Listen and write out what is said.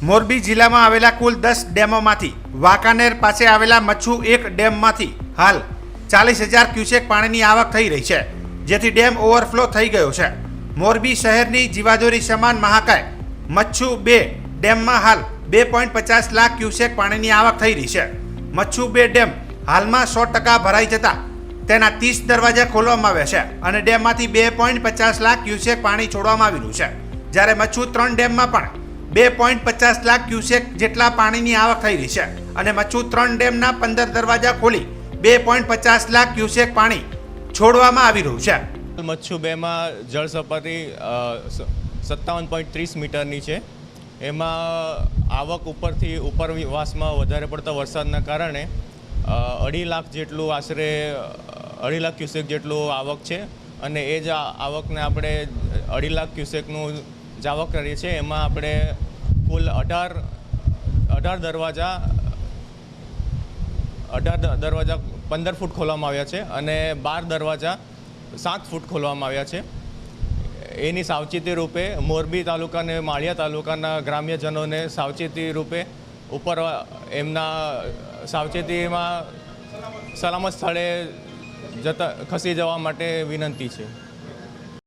મોરબી જિલ્લામાં આવેલા કુલ 10 ડેમોમાંથી વાંકાનેર પાસે આવેલા મચ્છુ 1 ડેમમાંથી હાલ 40,000 ક્યુસેક પાણીની આવક થઈ રહી છે, જેથી ડેમ ઓવરફ્લો થઈ ગયો છે। મોરબી શહેરની જીવાદોરી સમાન મહાકાય મચ્છુ 2 ડેમમાં હાલ 2.50 લાખ ક્યુસેક પાણીની આવક થઈ રહી છે। મચ્છુ 2 ડેમ હાલમાં 100% ભરાઈ જતા તેના 30 દરવાજા ખોલવામાં આવ્યા છે અને ડેમમાંથી 2.50 લાખ ક્યુસેક પાણી છોડવામાં આવેલું છે, જ્યારે મચ્છુ 3 ડેમમાં પણ 2.50 લાખ ક્યુસેક જેટલા પાણીની આવક થઈ રહી છે અને મચ્છુ 3 ડેમના 15 દરવાજા ખોલી 2.50 લાખ ક્યુસેક પાણી છોડવામાં આવી રહ્યું છે। મચ્છુ 2 માં જળ સપાટી 57.30 મીટરની છે। એમાં આવક ઉપરવાસમાં વધારે પડતા વરસાદના કારણે 2.5 લાખ જેટલું આશરે 2.5 લાખ ક્યુસેક જેટલું આવક છે અને એ જ આવકને આપણે 2.5 લાખ ક્યુસેકનું જ આવક કરીએ છીએ। એમાં આપણે કુલ 18 દરવાજા 15 ફૂટ ખોલવામાં આવ્યા છે અને 12 દરવાજા 7 ફૂટ ખોલવામાં આવ્યા છે। એની સાવચેતી રૂપે મોરબી તાલુકા અને માળિયા તાલુકાના ગ્રામ્યજનોને સાવચેતી રૂપે ઉપર એમના સાવચેતીમાં સલામત સ્થળે ખસી જવા માટે વિનંતી છે।